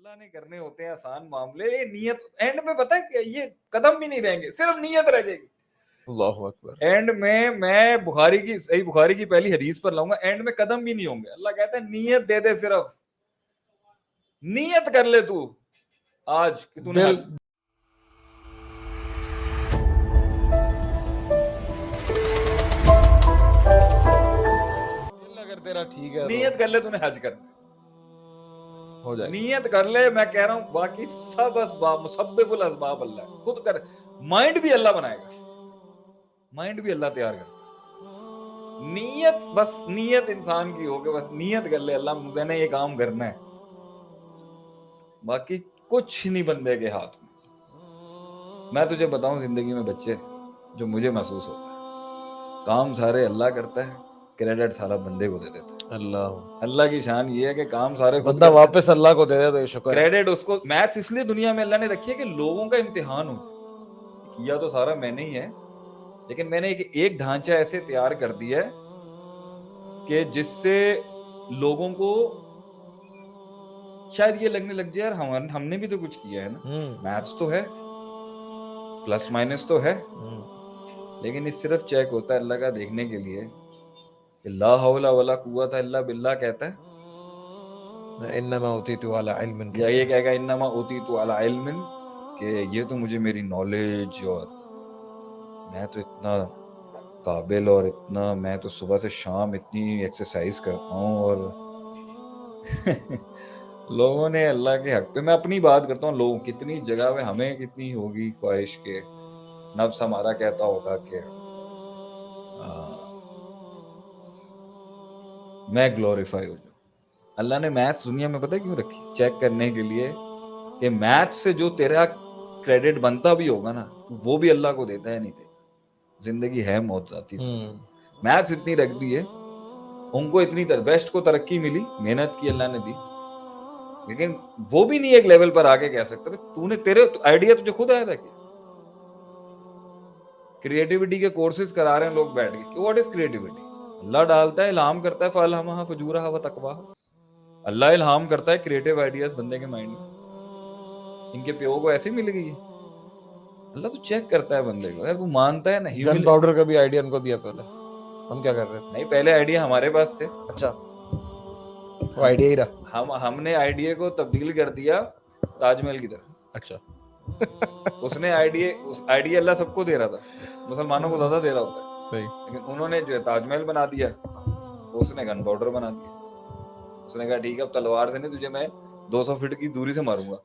اللہ نے کرنے ہوتے ہیں آسان معاملے, یہ نیت اینڈ میں پتہ ہے کہ یہ قدم بھی نہیں رہیں گے, صرف نیت رہ جائے گی. اللہ اکبر. اینڈ میں بخاری کی صحیح بخاری کی پہلی حدیث پر لاؤں گا, اینڈ میں قدم بھی نہیں ہوں گے. اللہ کہتا ہے نیت دے دے, صرف نیت کر لے تو آج کہ تو نے حج. اگر تیرا ٹھیک ہے نیت کر لے تو نے حج کرنا ہو جائے, نیت کر لے. میں کہہ رہا ہوں باقی سب اسباب مسبب الاسباب اللہ ہے, خود کر. مائنڈ بھی اللہ بنائے گا, مائنڈ بھی اللہ تیار کرتا. نیت بس نیت انسان کی ہو کہ بس نیت کر لے اللہ مجھے نے یہ کام کرنا ہے, باقی کچھ نہیں بندے کے ہاتھ میں. میں تجھے بتاؤں زندگی میں بچے جو مجھے محسوس ہوتا ہے, کام سارے اللہ کرتا ہے, کریڈٹ سارا بندے کو دے دیتا ہے. اللہ کی شان یہ ہے کہ کام سارے خود بندہ واپس اللہ کو دے دے تو یہ شکر ہے. کریڈٹ اس کو. میتھس اس لیے دنیا میں اللہ نے رکھی ہے کہ لوگوں کا امتحان ہو جائے. کیا تو سارا میں نے ہی ہے, لیکن میں نے ایک ڈھانچہ ایسے تیار کر دیا ہے کہ جس سے لوگوں کو شاید یہ لگنے لگ جائے یار ہم نے بھی تو کچھ کیا ہے نا. میتھس تو ہے, پلس مائنس تو ہے, لیکن یہ صرف چیک ہوتا ہے اللہ کا دیکھنے کے لیے کہ لا حول ولا قوت الا باللہ کہتا ہے, انما اوتیت علی علم, یا یہ کہے گا انما اوتیت علی علم, کہ یہ تو مجھے میری نالج اور میں تو اتنا قابل اور اتنا میں تو صبح سے شام اتنی ایکسرسائز کرتا ہوں. اور لوگوں نے اللہ کے حق پہ, میں اپنی بات کرتا ہوں, لوگ کتنی جگہ پہ ہمیں کتنی ہوگی خواہش کے نفس ہمارا کہتا ہوگا کہ میں گلوریفائی ہو جاؤں. اللہ نے میتھس دنیا میں پتہ کیوں رکھی؟ چیک کرنے کے لیے کہ میتھس سے جو تیرا کریڈٹ بنتا بھی ہوگا نا وہ بھی اللہ کو دیتا ہے نہیں دیتا. زندگی ہے موت ذاتی سے. میتھس اتنی رکھ دی ہے, ان کو اتنی ویسٹ کو ترقی ملی, محنت کی اللہ نے دی, لیکن وہ بھی نہیں ایک لیول پر آگے کہہ سکتے تو نے تیرے آئیڈیا تجھے خود آیا تھا. کیا کریٹیوٹی کے کورسز کرا رہے ہیں لوگ بیٹھ کے, واٹ از کریٹیوٹی؟ اللہ ڈالتا ہے, الہام کرتا ہے, فَأَلْهَمَهَا فُجُورَهَا وَتَقْوَاهَا. اللہ الہام کرتا ہے کریٹیو آئیڈیاز بندے کے مائنڈ میں. ان کے پیو کو ایسے مل گئی ہے. اللہ تو چیک کرتا ہے بندے کو, اگر وہ مانتا ہے نا. گن پاؤڈر کا بھی آئیڈیا ان کو دیا پہلے, ہم کیا کر رہے ہیں؟ نہیں, پہلے آئیڈیا ہمارے پاس تھے. اچھا, وہ آئیڈیا ہی رہا. ہم نے آئیڈیا کو تبدیل کر دیا تاج محل کی طرح. اچھا, اس نے آئیڈیا اللہ سب کو دے رہا تھا, مسلمانوں کو زیادہ دے رہا ہوتا ہے صحیح, لیکن انہوں نے جو ہے تاج محل بنا دیا, اس نے گن پاؤڈر بنا دیا. اس نے کہا ٹھیک ہے اب تلوار سے نہیں, تجھے میں 200 فٹ کی دوری سے ماروں گا.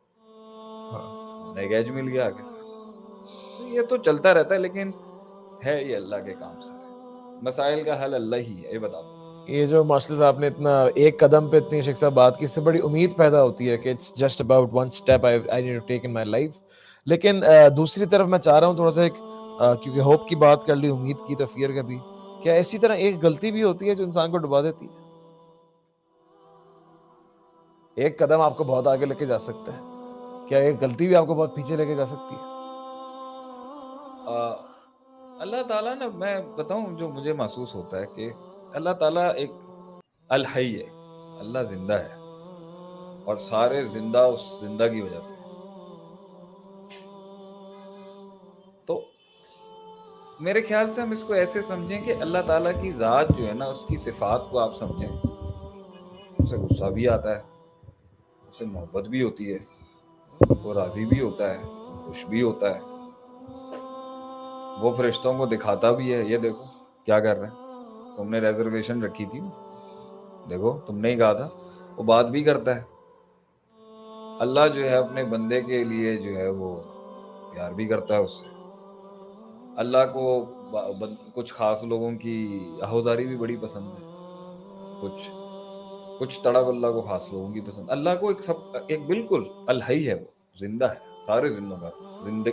ایک ایج مل گیا آگے سے. یہ تو چلتا رہتا ہے, لیکن ہے یہ اللہ کے کام سے. مسائل کا حل اللہ ہی ہے. یہ بتا دو, یہ جو ماسٹر صاحب نے اتنا ایک قدم پہ اتنی شیخ صاحب بات کی, اس سے بڑی امید پیدا ہوتی ہے کہ it's just about one step I need to take in my life. لیکن دوسری طرف میں چاہ رہا ہوں تھوڑا سا ایک, کیونکہ ہوپ کی بات کر لی, امید کی, تو فیئر کا بھی, کیا اسی طرح ایک غلطی بھی ہوتی ہے جو انسان کو ڈبا دیتی ہے؟ ایک قدم آپ کو بہت آگے لے کے جا سکتا ہے, کیا ایک غلطی بھی آپ کو بہت پیچھے لے کے جا سکتی ہے؟ اللہ تعالیٰ نا, میں بتاؤں جو مجھے محسوس ہوتا ہے کہ اللہ تعالیٰ ایک الحی ہے, اللہ زندہ ہے, اور سارے زندہ اس زندہ کی وجہ سے. تو میرے خیال سے ہم اس کو ایسے سمجھیں کہ اللہ تعالیٰ کی ذات جو ہے نا, اس کی صفات کو آپ سمجھیں. اسے غصہ بھی آتا ہے, اسے محبت بھی ہوتی ہے, وہ راضی بھی ہوتا ہے, خوش بھی ہوتا ہے, وہ فرشتوں کو دکھاتا بھی ہے, یہ دیکھو کیا کر رہے ہیں, تم نے ریزرویشن رکھی تھی, دیکھو تم نے ہی کہا تھا. وہ بات بھی کرتا ہے. اللہ جو ہے اپنے بندے کے لیے جو ہے وہ پیار بھی کرتا ہے اس سے. اللہ کو کچھ خاص لوگوں کی آہوزاری بھی بڑی پسند ہے, کچھ تڑپ اللہ کو خاص لوگوں کی پسند. اللہ کو ایک بالکل الحی ہے, وہ زندہ ہے, سارے زندوں کا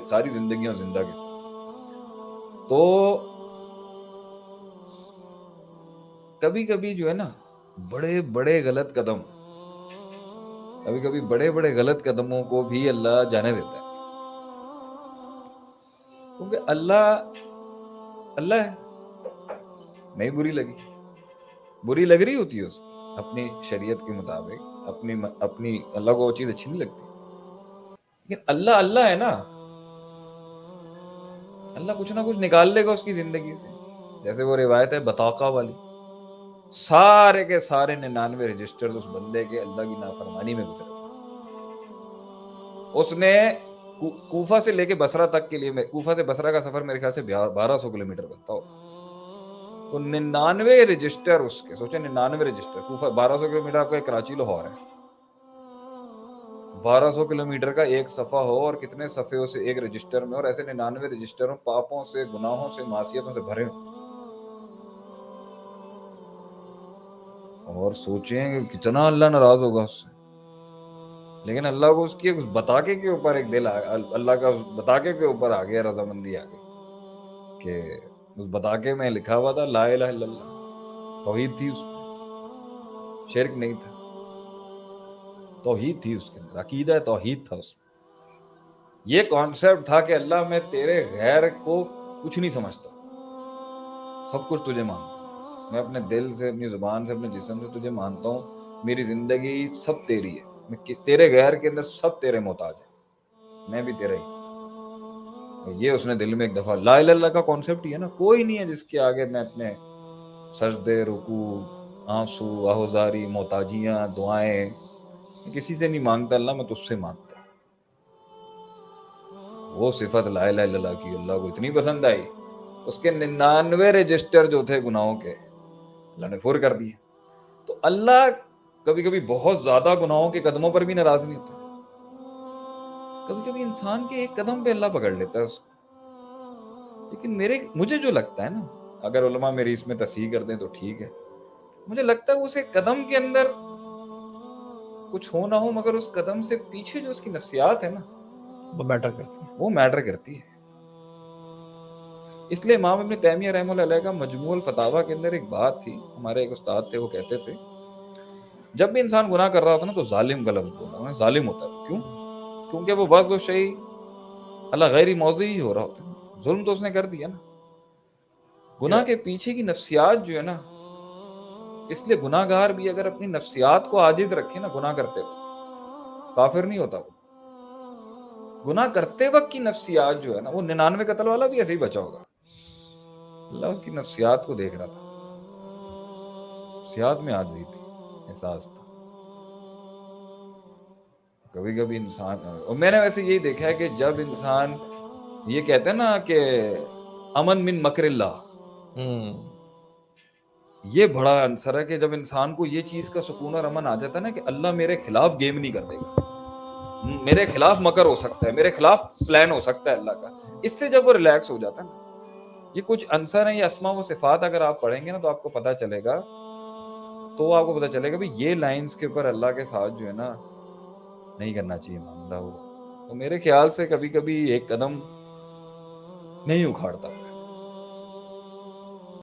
ساری زندگیاں زندہ کی. تو کبھی کبھی جو ہے نا بڑے بڑے غلط قدم, کبھی بڑے بڑے غلط قدموں کو بھی اللہ جانے دیتا ہے, کیونکہ اللہ ہے. نہیں بری لگ رہی ہوتی ہے اس اپنی شریعت کے مطابق, اپنی اللہ کو وہ چیز اچھی نہیں لگتی. لیکن اللہ اللہ ہے نا, اللہ کچھ نہ کچھ نکال لے گا اس کی زندگی سے. جیسے وہ روایت ہے بطاقہ والی, سارے کے سارے 99 رجسٹرز اس بندے کے اللہ کی نافرمانی میں گزرے. اس نے کوفہ سے لے کے بصرہ تک کے لیے, کوفہ سے بصرہ کا سفر میرے خیال سے 1200 کلومیٹر بنتا ہوگا, تو 99 رجسٹر اس کے, سوچیں 99 رجسٹر, کوفہ 1200 کلومیٹر آپ کا کراچی لاہور ہے, 1200 کلومیٹر کا ایک صفحہ ہو اور کتنے صفحے سے ایک رجسٹر میں, اور ایسے 99 رجسٹروں پاپوں سے, گناہوں سے, معصیتوں سے بھرے ہوں. اور سوچیں کہ کتنا اللہ ناراض ہوگا اس سے. لیکن اللہ کو اس کی اس بتاکے کے اوپر ایک دل, اللہ کا اس بتاکے کے اوپر آ گیا, رضامندی آ گئی کہ اس بتاکے میں لکھا ہوا تھا لا الہ الا اللہ, توحید تھی اس میں, شرک نہیں تھا, توحید تھی اس کے اندر, عقیدہ توحید تھا اس میں. یہ کانسیپٹ تھا کہ اللہ میں تیرے غیر کو کچھ نہیں سمجھتا, سب کچھ تجھے مانتا ہوں, میں اپنے دل سے, اپنی زبان سے, اپنے جسم سے تجھے مانتا ہوں, میری زندگی سب تیری ہے, میں تیرے غیر کے اندر سب تیرے محتاج ہیں, میں بھی تیرا ہی. یہ اس نے دل میں ایک دفعہ, لا الہ الا اللہ کا کانسیپٹ ہی ہے نا, کوئی نہیں ہے جس کے آگے میں اپنے سجدے, رکوع, آنسو, آہوزاری, محتاجیاں, دعائیں, کسی سے نہیں مانگتا اللہ, میں تجھ سے مانگتا. وہ صفت لا الہ الا اللہ کی اللہ کو اتنی پسند آئی, اس کے 99 رجسٹر جو تھے گناہوں کے, اللہ نے فور کر دیے. تو اللہ کبھی کبھی بہت زیادہ گناہوں کے قدموں پر بھی ناراض نہیں ہوتا, کبھی کبھی انسان کے ایک قدم پہ اللہ پکڑ لیتا ہے اس کو. لیکن مجھے جو لگتا ہے نا, اگر علماء میری اس میں تصحیح کر دیں تو ٹھیک ہے, مجھے لگتا ہے اس ایک قدم کے اندر کچھ ہو نہ ہو, مگر اس قدم سے پیچھے جو اس کی نفسیات ہے نا, وہ میٹر کرتی ہے, وہ میٹر کرتی ہے. اس لیے امام ابن تیمیہ رحمہ اللہ علیہ کا مجموع الفتاویٰ کے اندر ایک بات تھی, ہمارے ایک استاد تھے, وہ کہتے تھے جب بھی انسان گناہ کر رہا ہوتا نا تو ظالم کا لفظ بولنا, انہیں ظالم ہوتا ہے. کیوں؟ کیونکہ وہ وضع و شیء اللہ غیر موضعی ہی ہو رہا ہوتا ہے, ظلم تو اس نے کر دیا نا. گناہ کے پیچھے کی نفسیات جو ہے نا, اس لیے گناہ گار بھی اگر اپنی نفسیات کو عاجز رکھے نا گناہ کرتے وقت, کافر نہیں ہوتا. وہ گناہ کرتے وقت کی نفسیات جو ہے نا, وہ 99 قتل والا بھی ایسے ہی بچا ہوگا. اللہ اس کی نفسیات کو دیکھ رہا تھا, نفسیات میں عاجزی تھی, احساس تھا. کبھی کبھی انسان, اور میں نے ویسے یہی دیکھا ہے کہ جب انسان, یہ کہتے ہیں نا کہ امن من مکر اللہ, یہ بڑا عنصر ہے کہ جب انسان کو یہ چیز کا سکون اور امن آ جاتا ہے نا کہ اللہ میرے خلاف گیم نہیں کر دے گا, میرے خلاف مکر ہو سکتا ہے, میرے خلاف پلان ہو سکتا ہے اللہ کا, اس سے جب وہ ریلیکس ہو جاتا ہے نا. یہ کچھ عنصر ہیں, یہ اسماء و صفات اگر آپ پڑھیں گے نا تو آپ کو پتہ چلے گا, بھی یہ لائنز کے اوپر اللہ کے ساتھ جو ہے نا نہیں کرنا چاہیے معاملہ. ہو تو میرے خیال سے کبھی کبھی ایک قدم نہیں اکھاڑتا,